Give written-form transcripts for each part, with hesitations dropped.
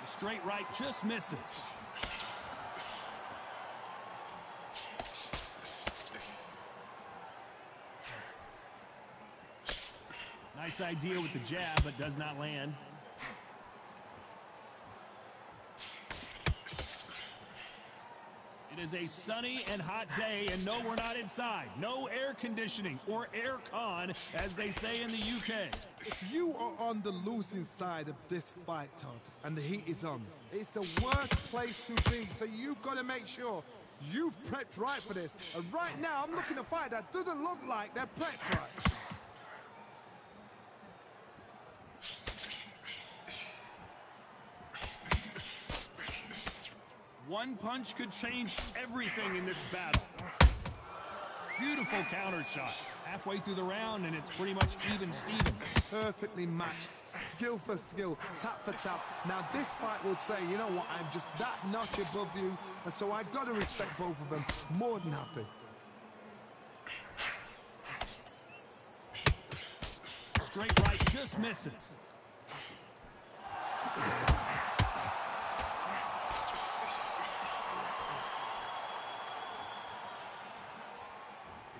Straight right just misses. Nice idea with the jab, but does not land. It is a sunny and hot day, and no, we're not inside. No air conditioning or air con, as they say in the UK. If you are on the losing side of this fight, Todd, and the heat is on, it's the worst place to be, so you've got to make sure you've prepped right for this. And right now, I'm looking at a fight that doesn't look like they're prepped right. One punch could change everything in this battle. Beautiful counter shot. Halfway through the round, and it's pretty much even Steven. Perfectly matched, skill for skill, tap for tap. Now this fight will say, you know what, I'm just that notch above you, and so I've got to respect both of them. More than happy. Straight right just misses.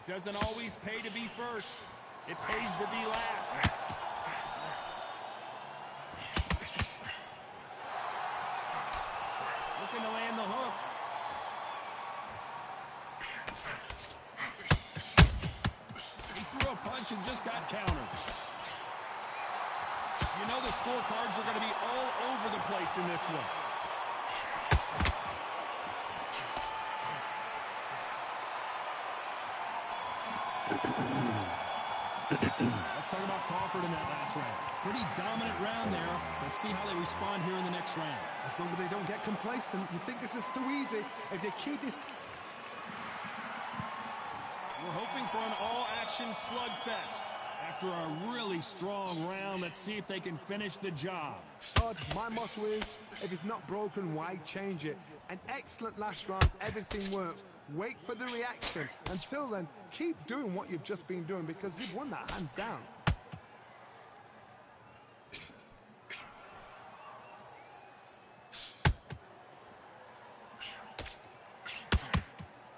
It doesn't always pay to be first. It pays to be last. Looking to land the hook. He threw a punch and just got countered. You know the scorecards are going to be all over the place in this one. Let's talk about Crawford in that last round. Pretty dominant round there. Let's see how they respond here in the next round. As long as they don't get complacent, you think this is too easy. If they keep this... We're hoping for an all-action slugfest. After a really strong round, let's see if they can finish the job. Todd, my motto is, if it's not broken, why change it? An excellent last round, everything works. Wait for the reaction. Until then, keep doing what you've just been doing because you've won that hands down.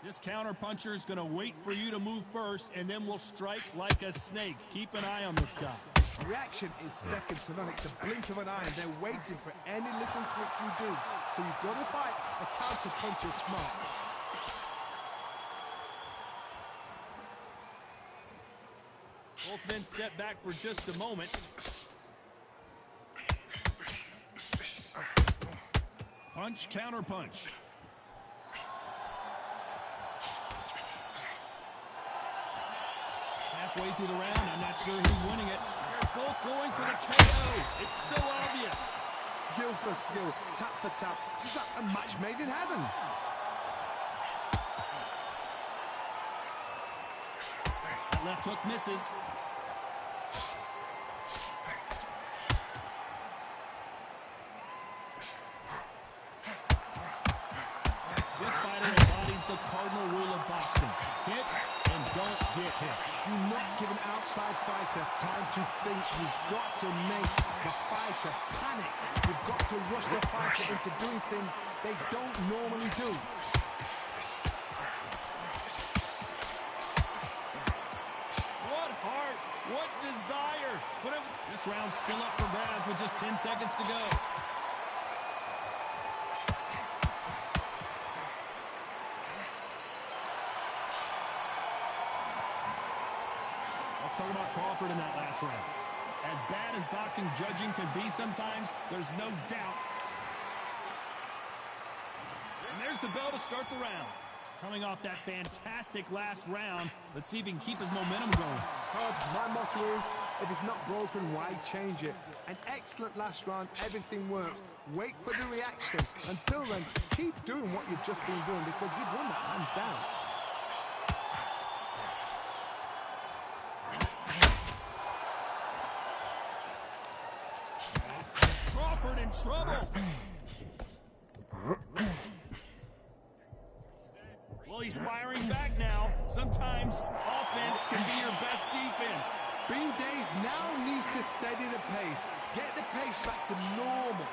This counter-puncher is going to wait for you to move first, and then we'll strike like a snake. Keep an eye on this guy. Reaction is second to none. It's a blink of an eye, and they're waiting for any little twitch you do. So you've got to fight. A counter-punch is smart. Both men step back for just a moment. Punch, counter punch. Halfway through the round, I'm not sure who's winning it. They're both going for the KO. It's so obvious. Skill for skill, tap for tap. Just like a match made in heaven. That left hook misses. This fighter embodies the cardinal rule of boxing. Hit and don't get hit. Do not give an outside fighter time to think. You've got to make the fighter panic. You've got to rush the fighter into doing things they don't normally do. What heart, what desire. This round's still up for grabs with just 10 seconds to go. Let's talk about Crawford in that last round. As bad as boxing judging can be sometimes, there's no doubt. And there's the bell to start the round. Coming off that fantastic last round, let's see if he can keep his momentum going. Todd, my motto is, if it's not broken, why change it? An excellent last round, everything works. Wait for the reaction. Until then, keep doing what you've just been doing because you've won that hands down. In trouble. Well, he's firing back now. Sometimes offense can be your best defense. Bean Days now needs to steady the pace. Get the pace back to normal.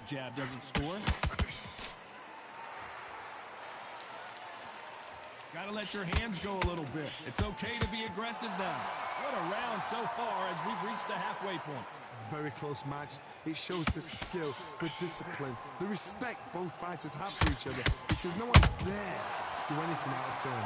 that jab doesn't score. Gotta let your hands go a little bit. It's okay to be aggressive now. What a round so far as we've reached the halfway point. Very close match. It shows the skill, the discipline, the respect both fighters have for each other, because no one dare do anything out of turn.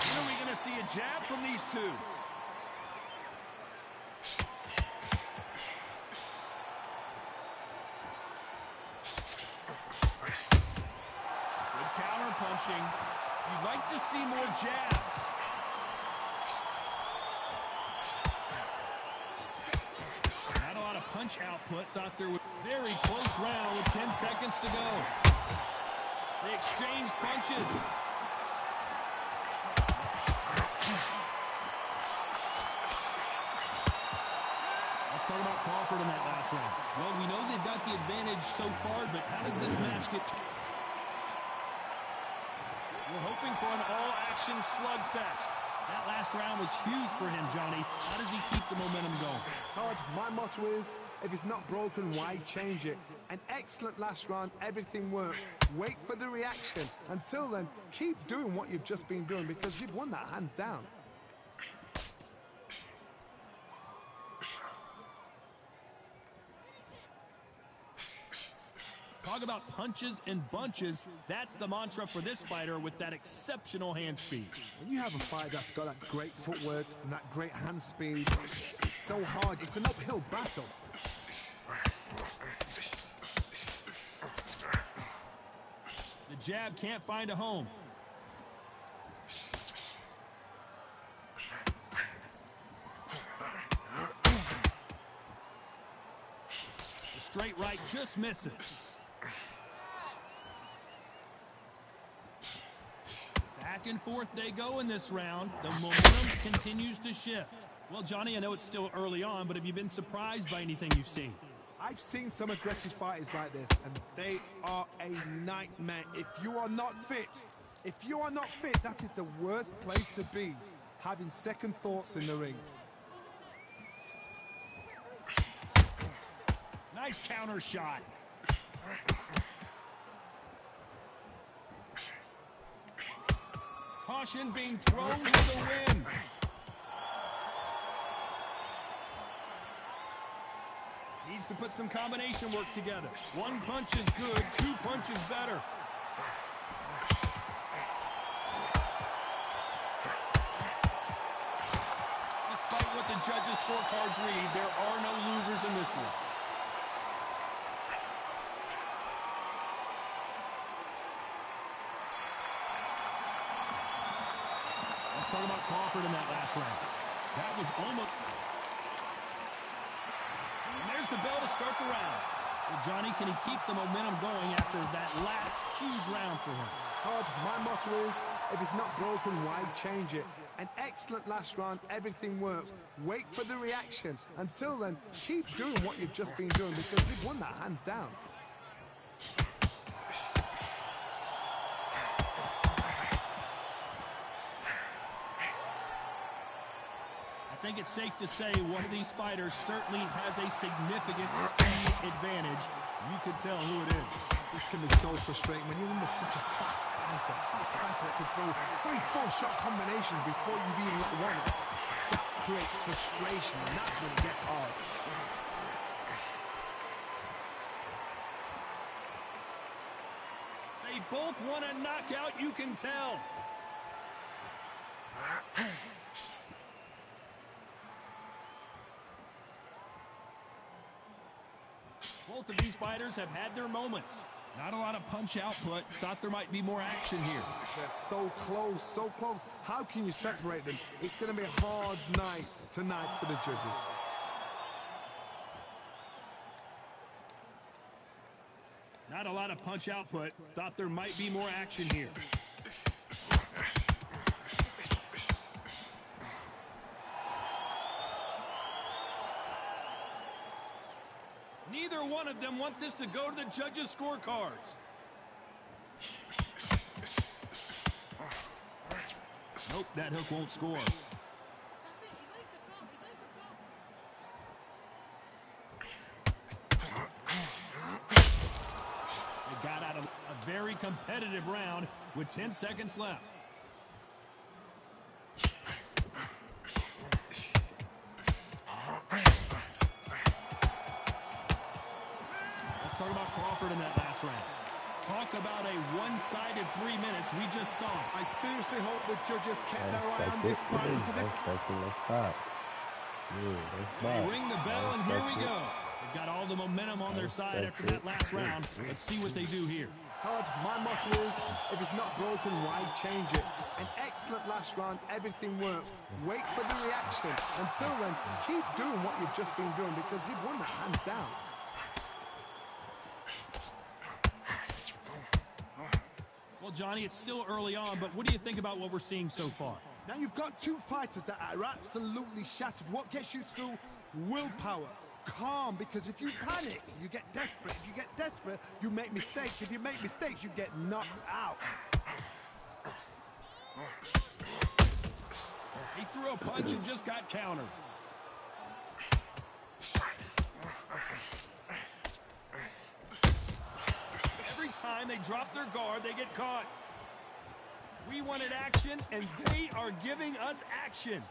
When are we going to see a jab from these two? You'd like to see more jabs. Not a lot of punch output. Thought there was a very close round with 10 seconds to go. They exchanged punches. Let's talk about Crawford in that last round. Well, we know they've got the advantage so far, but how does this match get... We're hoping for an all-action slugfest. That last round was huge for him, Johnny. How does he keep the momentum going? Todd, my motto is, if it's not broken, why change it? An excellent last round, everything works. Wait for the reaction. Until then, keep doing what you've just been doing, because you've won that hands down. Talk about punches and bunches. That's the mantra for this fighter with that exceptional hand speed. When you have a fighter that's got that great footwork and that great hand speed, it's so hard. It's an uphill battle. The jab can't find a home. The straight right just misses. Back and forth they go in this round. The momentum continues to shift. Well, Johnny, I know it's still early on, but have you been surprised by anything you've seen? I've seen some aggressive fighters like this, and they are a nightmare. If you are not fit, that is the worst place to be, having second thoughts in the ring. Nice counter shot. Caution being thrown to the wind. Needs to put some combination work together. One punch is good, two punches better. Despite what the judges' scorecards read, there are no losers in this one. Let's talk about Crawford in that last round. That was almost... And there's the bell to start the round. Well, Johnny, can he keep the momentum going after that last huge round for him? Todd, my motto is, if it's not broken, why change it? An excellent last round, everything works. Wait for the reaction. Until then, keep doing what you've just been doing, because you've won that hands down. I think it's safe to say one of these fighters certainly has a significant speed advantage. You can tell who it is. This can be so frustrating when you're under such a fast fighter that can throw 3-4 shot combinations before you've even got one. That creates frustration, and that's when it gets hard. They both want a knockout, you can tell. Both of these fighters have had their moments. Not a lot of punch output. Thought there might be more action here. They're so close, so close. How can you separate them? It's going to be a hard night tonight for the judges. Not a lot of punch output. Thought there might be more action here. Neither Neither one of them want this to go to the judges' scorecards. Nope, that hook won't score. They got out of a very competitive round with 10 seconds left. Let's talk about Crawford in that last round. Talk about a one-sided 3 minutes we just saw. I seriously hope the judges kept their eye on this fight. They ring the bell, and here we go. They've got all the momentum on their side after that last round. Let's see what they do here. Todd, my motto is, if it's not broken, why change it? An excellent last round, everything works. Wait for the reaction. Until then, keep doing what you've just been doing because you've won that hands down. Well, Johnny, it's still early on, but what do you think about what we're seeing so far? Now you've got two fighters that are absolutely shattered. What gets you through? Willpower. Calm, because if you panic, you get desperate. If you get desperate, you make mistakes. If you make mistakes, you get knocked out. He threw a punch and just got countered. Every time they drop their guard, they get caught. We wanted action, and they are giving us action.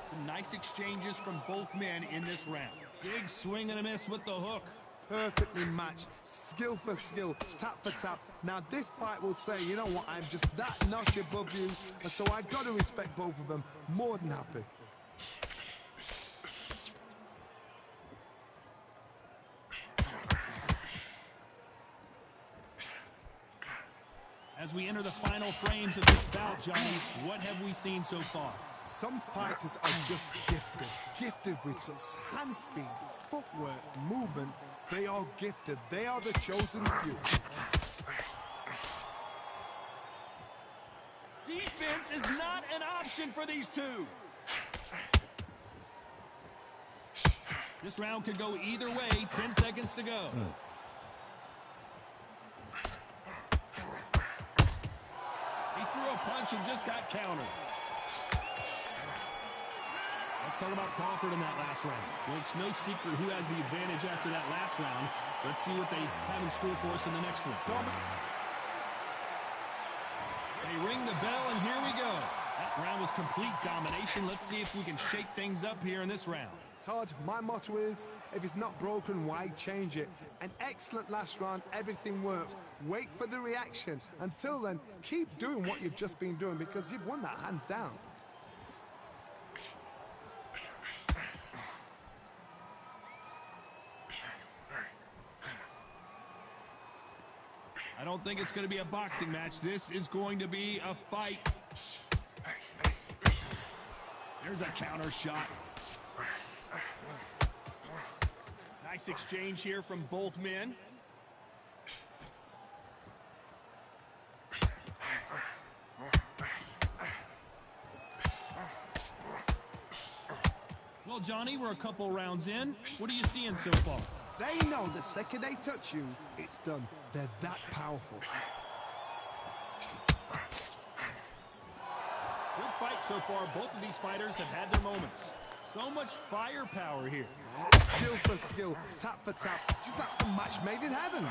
Some nice exchanges from both men in this round. Big swing and a miss with the hook. Perfectly matched, skill for skill, tap for tap. Now this fight will say, you know what, I'm just that notch above you, and so I got to respect both of them. More than happy. As we enter the final frames of this bout, Johnny, what have we seen so far? Some fighters are just gifted. Gifted with such hand speed, footwork, movement. They are gifted. They are the chosen few. Defense is not an option for these two. This round could go either way. 10 seconds to go. He threw a punch and just got countered. Let's talk about Crawford in that last round. Well, it's no secret who has the advantage after that last round. Let's see what they have in store for us in the next one. They ring the bell, and here we go. That round was complete domination. Let's see if we can shake things up here in this round. Todd, my motto is, if it's not broken, why change it? An excellent last round, everything works. Wait for the reaction. Until then, keep doing what you've just been doing because you've won that hands down. I don't think it's going to be a boxing match. This is going to be a fight. There's a counter shot. Nice exchange here from both men. Well, Johnny, we're a couple rounds in. What are you seeing so far? They know the second they touch you, it's done. They're that powerful. Good fight so far. Both of these fighters have had their moments. So much firepower here. Skill for skill, tap for tap. Just like a match made in heaven.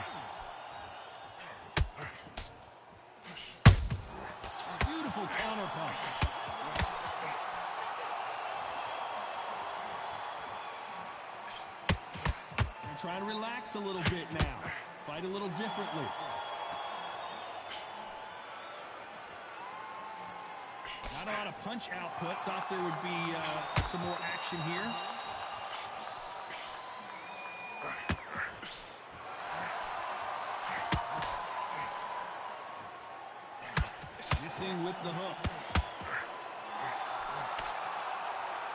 Beautiful counter punch. And trying to relax a little bit now. Fight a little differently. Not a lot of punch output. Thought there would be some more action here. Missing with the hook.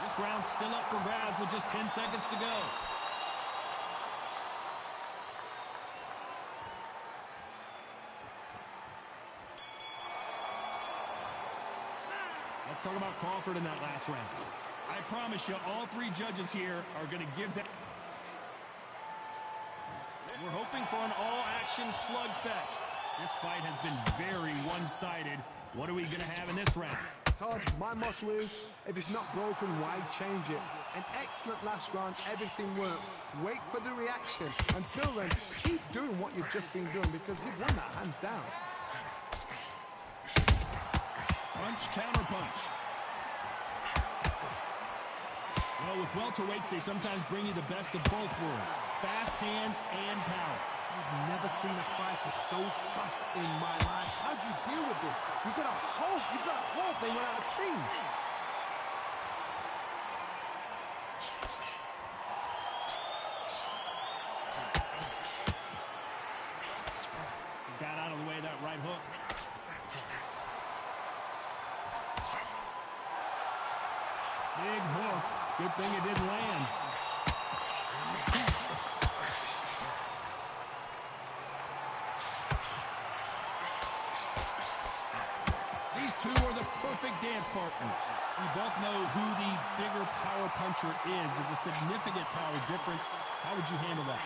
This round's still up for grabs with just 10 seconds to go. Let's talk about Crawford in that last round. I promise you, all three judges here are going to give that. We're hoping for an all-action slugfest. This fight has been very one-sided. What are we going to have in this round? Todd, my motto is, if it's not broken, why change it? An excellent last round, everything works. Wait for the reaction. Until then, keep doing what you've just been doing because you've won that hands down. Punch, counter punch. Well, with welterweights, they sometimes bring you the best of both worlds. Fast hands and power. I've never seen a fighter so fast in my life. How do you deal with this? You've got a whole thing without a steam. Got out of the way of that right hook. Big hook. Good thing it didn't land. These two are the perfect dance partners. We both know who the bigger power puncher is. There's a significant power difference. How would you handle that?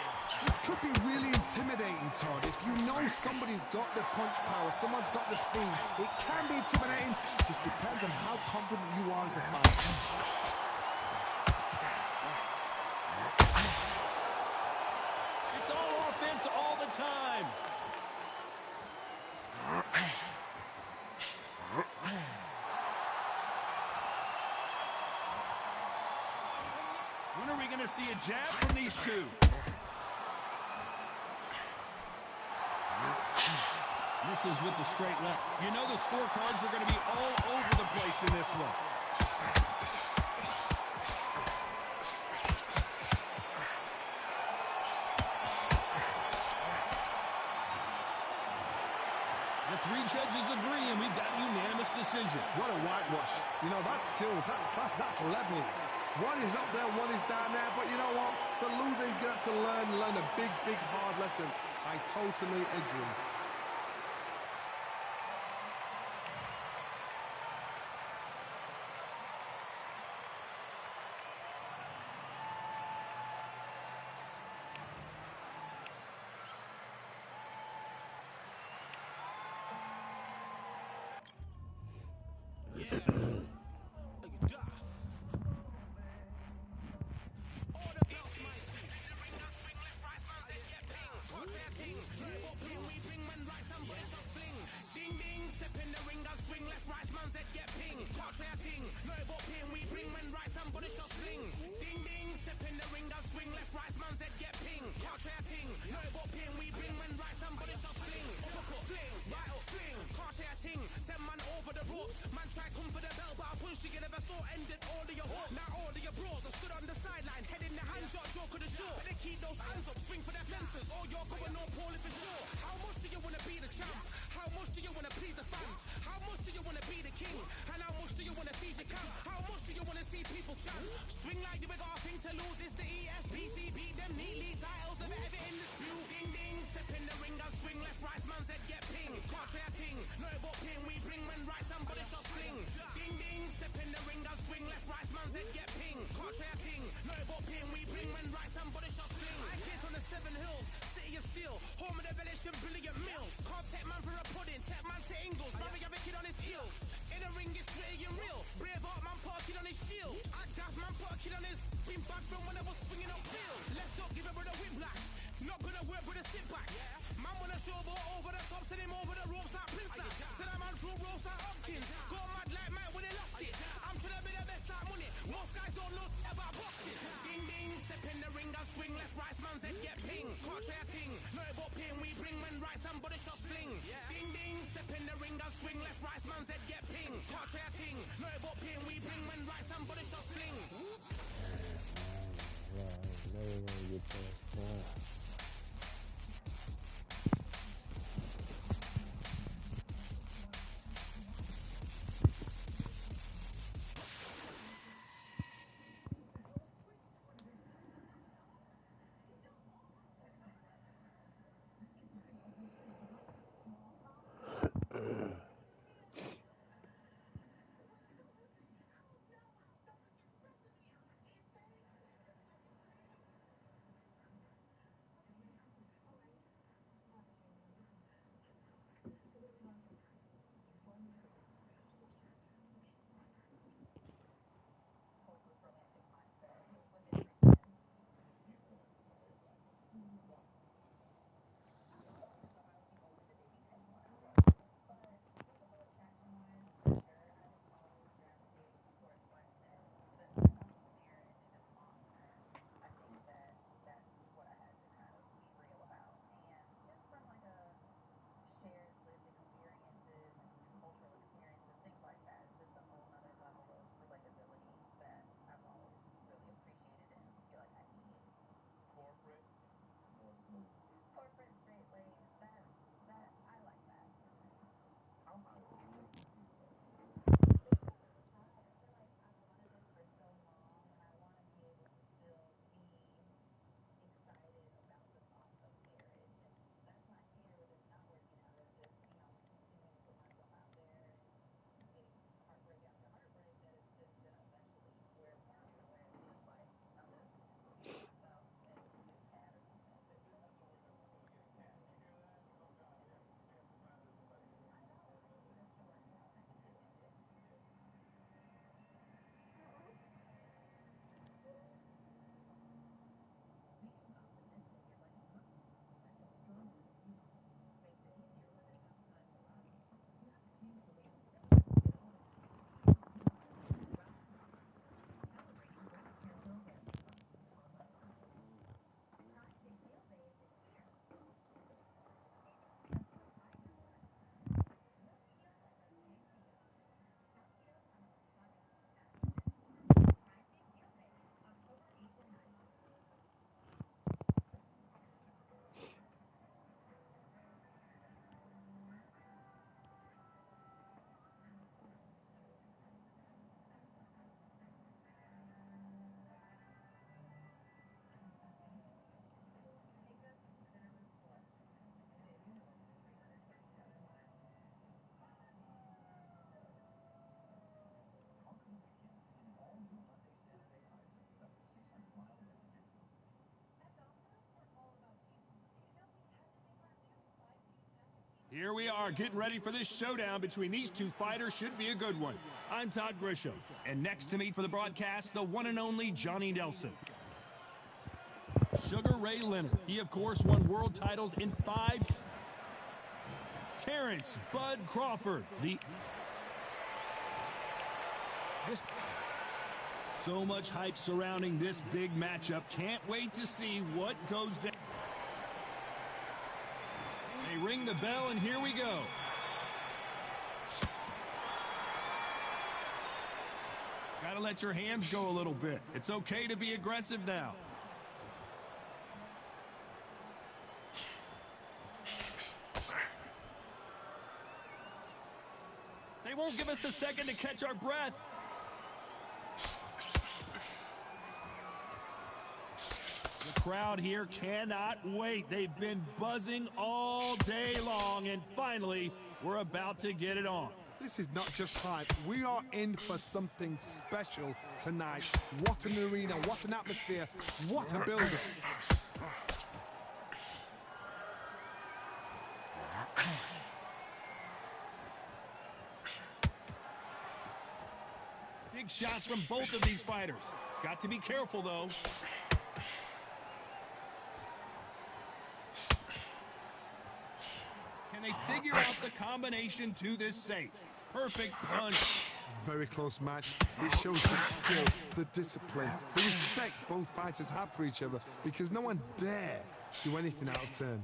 It could be really intimidating, Todd. If you know somebody's got the punch power, someone's got the speed, it can be intimidating. Just depends on how confident you are as a fighter. It's all offense all the time. When are we going to see a jab from these two? Misses with the straight left. You know the scorecards are going to be all over the place in this one. The three judges agree, and we've got a unanimous decision. What a whitewash. You know, that's skills, that's class, that's levels. One is up there, one is down there, but you know what? The loser is going to have to learn a big, hard lesson. I totally agree. Swing like you got a thing to lose. It's the ESPC. Beat them neatly. Titles of ever in dispute. Ding ding. Step in the ring. I swing left, right. Man's head get ping. Can't try a ting. No but ping. We bring when right. Somebody shot sling. Ding ding. Step in the ring. I swing left, right. Man's head get ping. Can't try a ting. No but ping. We bring when right. Somebody shot sling. I came from the 7 Hills. City of Steel. Home of the village and brilliant mills. Can't take man for a pudding. Take man to Ingles. Brother have a kid on his heels. In the ring is gritty and real. Brave heart man put a kid on his shield. I daft man put a kid on his. Been back from when I was swinging up field. Left up, give it with a whiplash. Not gonna work with a sit back. Man wanna show ball over the top, send him over the ropes like Prince Lass. Send a man through ropes like Hopkins. Go mad like Mike when they lost it. I'm trying to be the best like money. Most guys don't know about boxing. Ding ding, step in the ring, I swing left, right, man's head get ping. Can't try a ting, no but ping. We bring when right, somebody shot sling. Ding ding, step in the ring, I swing left, right, man's head get ping. Can't try a ting, no but ping. We bring when right, somebody shot sling. Never gonna get past that. Here we are getting ready for this showdown between these two fighters. Should be a good one. I'm Todd Grisham, and next to me for the broadcast, the one and only Johnny Nelson. Sugar Ray Leonard. He, of course, won world titles in 5. Terrence Bud Crawford. So much hype surrounding this big matchup. Can't wait to see what goes down. They ring the bell, and here we go. Gotta let your hands go a little bit. It's okay to be aggressive now. They won't give us a second to catch our breath. The crowd here cannot wait. They've been buzzing all day long, and finally, we're about to get it on. This is not just hype. We are in for something special tonight. What an arena, what an atmosphere, what a building. Big shots from both of these fighters. Got to be careful, though. Can they figure out the combination to this safe? Perfect punch. Very close match. It shows the skill, the discipline, the respect both fighters have for each other, because no one dare do anything out of turn.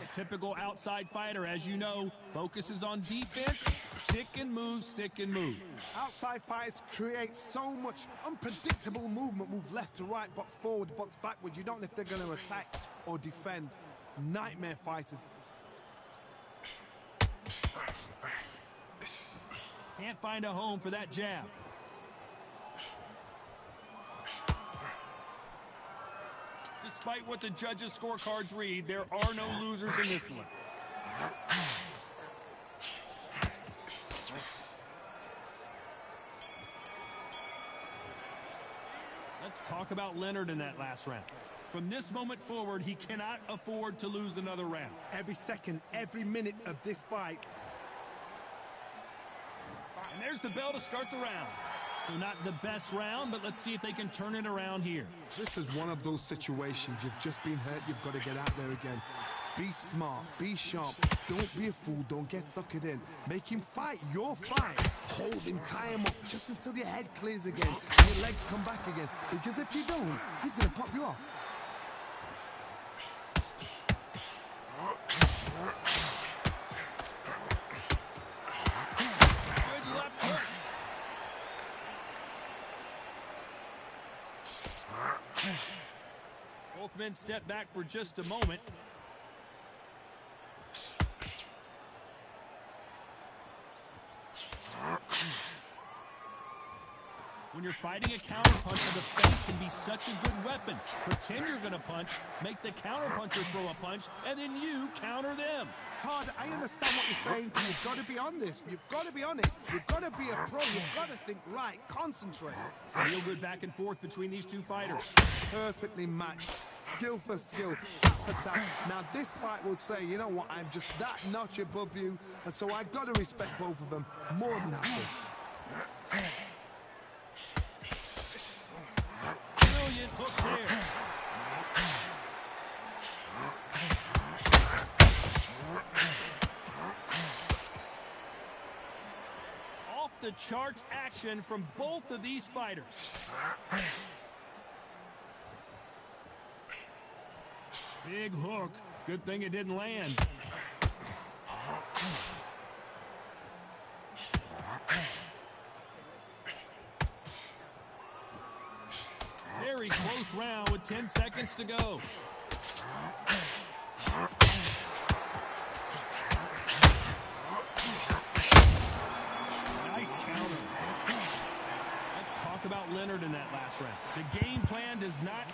A typical outside fighter, as you know, focuses on defense, stick and move, stick and move. Outside fighters create so much unpredictable movement. Move left to right, box forward, box backward. You don't know if they're going to attack or defend. Nightmare fighters. Can't find a home for that jab. Despite what the judges' scorecards read, there are no losers in this one. Let's talk about Leonard in that last round. From this moment forward, he cannot afford to lose another round. Every second, every minute of this fight. And there's the bell to start the round. So not the best round, but let's see if they can turn it around here. This is one of those situations. You've just been hurt. You've got to get out there again. Be smart. Be sharp. Don't be a fool. Don't get suckered in. Make him fight your fight. Hold him. Tie him up just until your head clears again and your legs come back again. Because if you don't, he's going to pop you off. Good left hook. Both men step back for just a moment. When you're fighting a counterpuncher, the feint can be such a good weapon. Pretend you're going to punch, make the counterpuncher throw a punch, and then you counter them. Todd, I understand what you're saying. You've got to be on this. You've got to be on it. You've got to be a pro. You've got to think right. Concentrate. Real good back and forth between these two fighters. Perfectly matched. Skill for skill. Tap for tap. Now, this fight will say, you know what, I'm just that notch above you, and so I've got to respect both of them more than happy. Brilliant hook there. Off the charts action from both of these fighters. Big hook. Good thing it didn't land. Very close round with 10 seconds to go. Nice counter. Let's talk about Leonard in that last round. The game plan does not...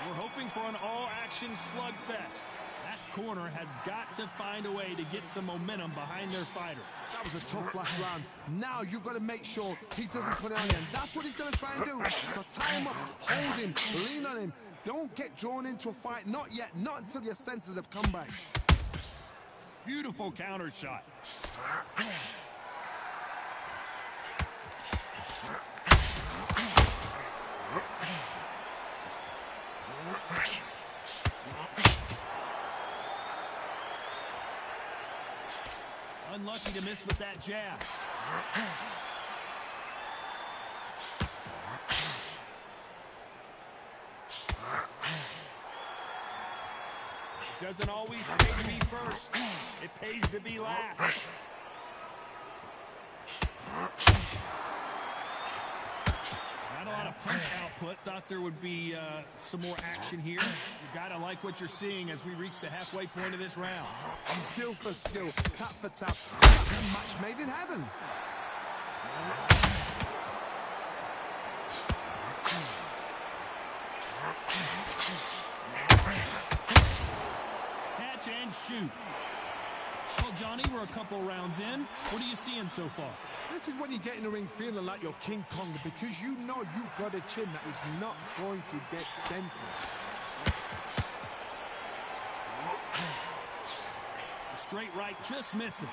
We're hoping for an all-action slugfest. That corner has got to find a way to get some momentum behind their fighter. That was a tough last round. Now you've got to make sure he doesn't put it on you. And that's what he's going to try and do. So tie him up, hold him, lean on him. Don't get drawn into a fight. Not yet. Not until your senses have come back. Beautiful counter shot. Unlucky to miss with that jab. It doesn't always pay to be first. It pays to be last. Not a lot of punch output. Thought there would be some more action here. You gotta like what you're seeing as we reach the halfway point of this round. Skill for skill, tap for tap. Match made in heaven. Catch and shoot. Well, Johnny, we're a couple rounds in. What are you seeing so far? This is when you get in the ring feeling like you're King Kong, because you know you've got a chin that is not going to get dented. The straight right just misses.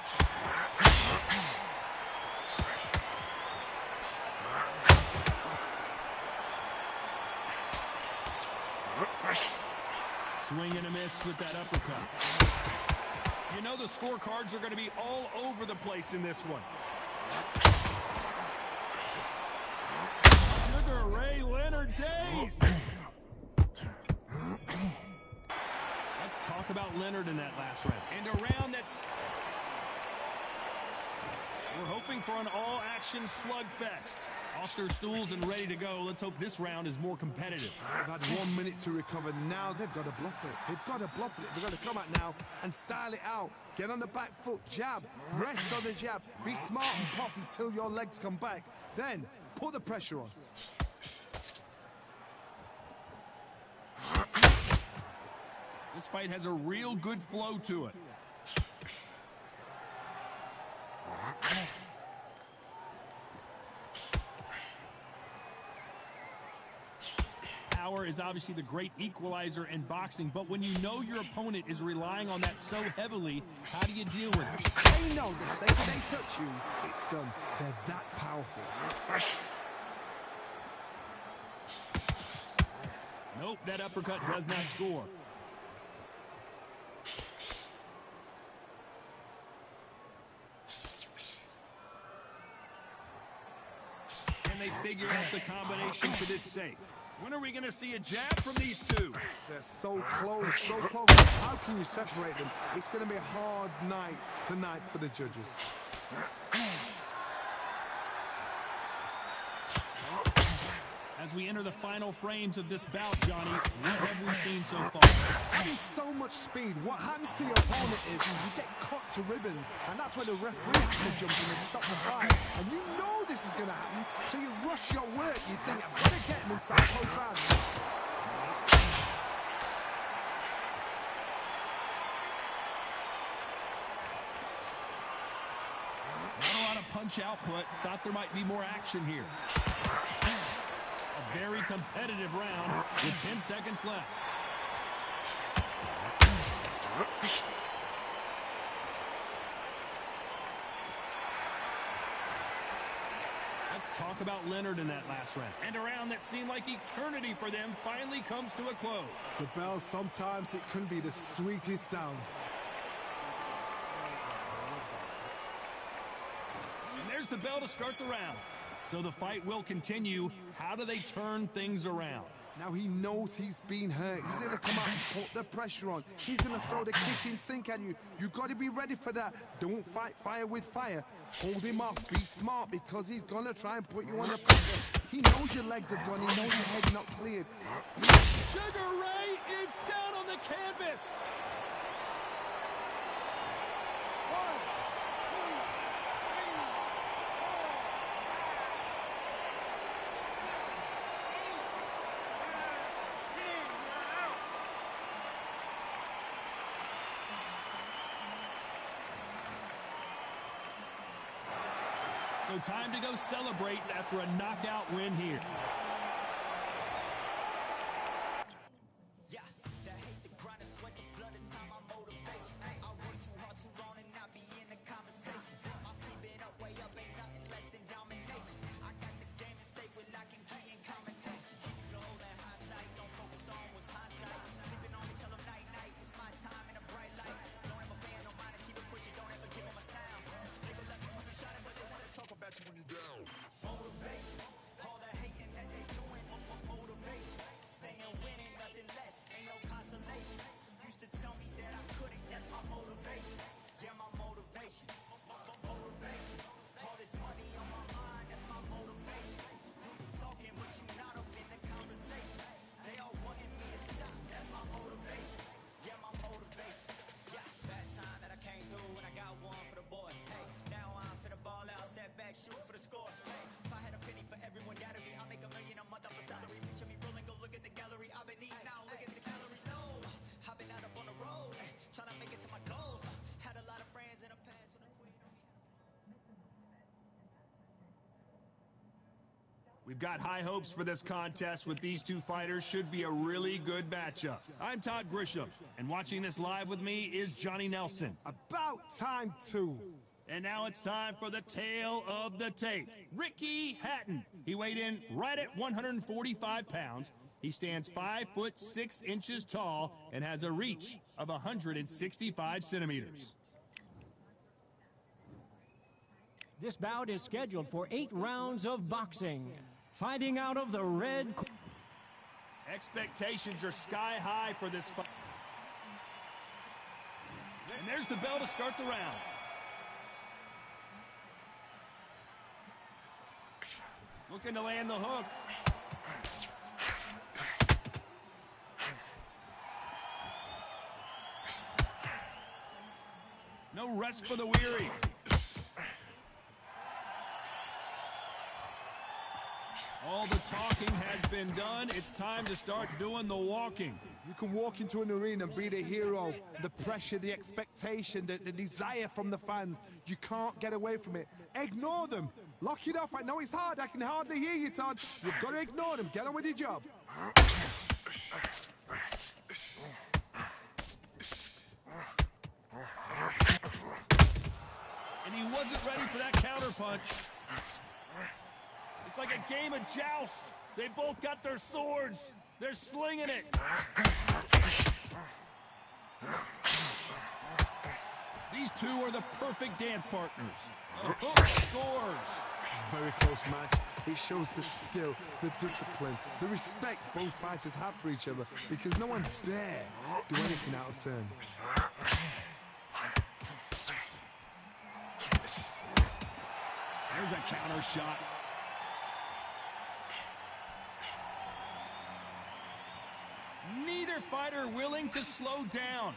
Swing and a miss with that uppercut. You know the scorecards are going to be all over the place in this one. Sugar Ray Leonard days. Let's talk about Leonard in that last round. And a round that's... We're hoping for an all-action slugfest. Off their stools and ready to go. Let's hope this round is more competitive. They've had 1 minute to recover. Now they've got to bluff it. They've got to bluff it. They've got to come out now and style it out. Get on the back foot, jab, rest on the jab. Be smart and pop until your legs come back. Then put the pressure on. This fight has a real good flow to it. Power is obviously the great equalizer in boxing, but when you know your opponent is relying on that so heavily, how do you deal with it? They know the second they touch you, it's done. They're that powerful. Nope, that uppercut does not score. And they figure out the combination to this safe. When are we going to see a jab from these two? They're so close, so close. How can you separate them? It's going to be a hard night tonight for the judges. As we enter the final frames of this bout, Johnny, what have we seen so far? Having so much speed, what happens to your opponent is you get cut to ribbons, and that's when the referee has to jump in and stop the fight. And you know this is going to happen, so you rush your work. You think, I've got to get him inside close round. Not a lot of punch output. Thought there might be more action here. A very competitive round with 10 seconds left. Let's talk about Leonard in that last round. And a round that seemed like eternity for them finally comes to a close. The bell, sometimes it can be the sweetest sound. And there's the bell to start the round. So the fight will continue. How do they turn things around? Now he knows he's been hurt. He's going to come out and put the pressure on. He's going to throw the kitchen sink at you. You got to be ready for that. Don't fight fire with fire. Hold him off. Be smart, because he's going to try and put you on the pressure. He knows your legs are gone. He knows your head not cleared. Sugar Ray is down on the canvas. So time to go celebrate after a knockout win here. Yeah, the hate, the grind, the sweat, the blood, the time, my motivation. I work too hard, too long, and not be in the conversation. My team been up, way up, ain't nothing less than domination. I got the game and say with lock and key and combination. Keep the whole in hindsight, don't focus on what's hindsight. Sleeping on me, tell them night, night. It's my time in a bright light. Don't ever bend, no mind, and keep it pushing, don't ever give them a sound. They gon' let me keep it shining, but they wanna talk about you when you're down. Motivation, all the hating that they doing, motivation. Staying winning, nothing less, ain't no consolation. Used to tell me that I couldn't, that's my motivation. Yeah, my motivation, motivation. All this money on my mind, that's my motivation. You be talking, but you not up in the conversation. They all wanting me to stop, that's my motivation. Yeah, my motivation. Yeah, bad time that I came through when I got one for the boy. Hey, now I'm finna ball out, step back, shoot for the score. Hey, if I had a penny for everyone doubted me, I'll make $1 million a month off a salary. Picture me rolling, go look at the gallery. I've been eating now, look at the calories. No, I've been out up on the road, trying to make it to my goals. Had a lot of friends in the past when I quit. We've got high hopes for this contest with these two fighters. Should be a really good matchup. I'm Todd Grisham, and watching this live with me is Johnny Nelson. About time, too. And now it's time for the tale of the tape. Ricky Hatton. He weighed in right at 145 pounds. He stands 5'6" tall and has a reach of 165 centimeters. This bout is scheduled for 8 rounds of boxing. Fighting out of the red... Expectations are sky high for this fight. And there's the bell to start the round. Looking to land the hook. No rest for the weary. All the talking has been done. It's time to start doing the walking. You can walk into an arena and be the hero. The pressure, the expectation, the desire from the fans. You can't get away from it. Ignore them. Lock it off. I know it's hard. I can hardly hear you, Todd. You've got to ignore them. Get on with your job. And he wasn't ready for that counterpunch. It's like a game of joust. They both got their swords. They're slinging it. These two are the perfect dance partners. The hook scores. Very close match. It shows the skill, the discipline, the respect both fighters have for each other because no one dare do anything out of turn. There's a counter shot. Neither fighter willing to slow down.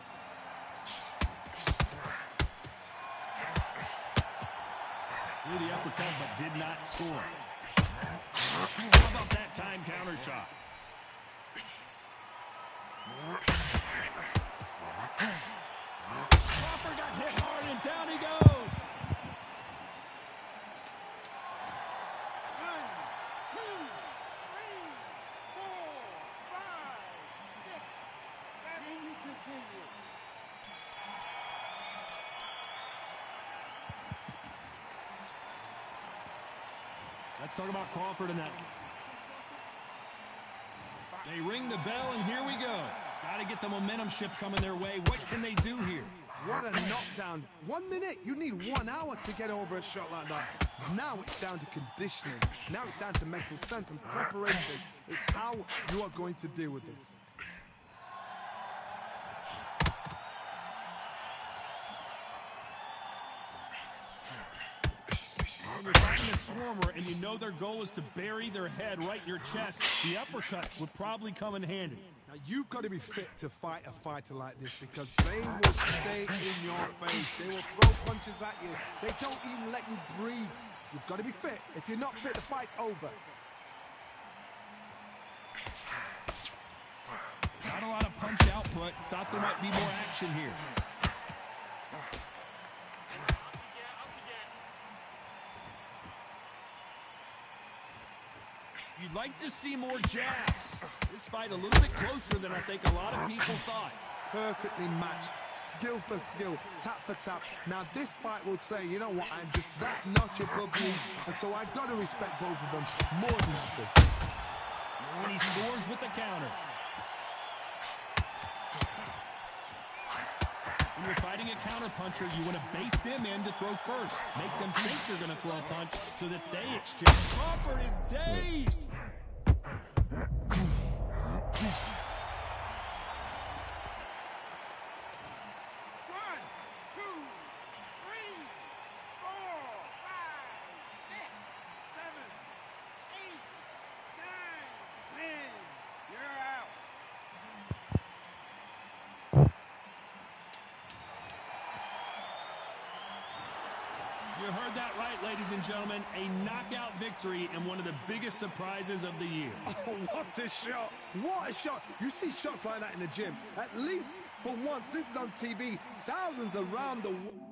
Threw the uppercut but did not score. How about that time counter shot? Crawford got hit hard and down he goes. 1, 2, 3, 4, 5, 6, 7. You continue. Let's talk about Crawford and that. They ring the bell, and here we go. Got to get the momentum shift coming their way. What can they do here? What a knockdown. 1 minute, you need 1 hour to get over a shot like that. Now it's down to conditioning. Now it's down to mental strength and preparation. It's how you are going to deal with this. When you're fighting a swarmer and you know their goal is to bury their head right in your chest, the uppercut would probably come in handy. Now, you've got to be fit to fight a fighter like this because they will stay in your face. They will throw punches at you. They don't even let you breathe. You've got to be fit. If you're not fit, the fight's over. Not a lot of punch output. Thought there might be more action here. You'd like to see more jabs. This fight a little bit closer than I think a lot of people thought. Perfectly matched, skill for skill, tap for tap. Now this fight will say, you know what, I'm just that notch above you, and so I got to respect both of them more than nothing. And he scores with the counter. When you're fighting a counter-puncher, you want to bait them in to throw first. Make them think you're going to throw a punch so that they exchange. Crawford is dazed. You heard that right, ladies and gentlemen. A knockout victory and one of the biggest surprises of the year. Oh, what a shot! What a shot! You see shots like that in the gym. At least for once, this is on TV. Thousands around the world.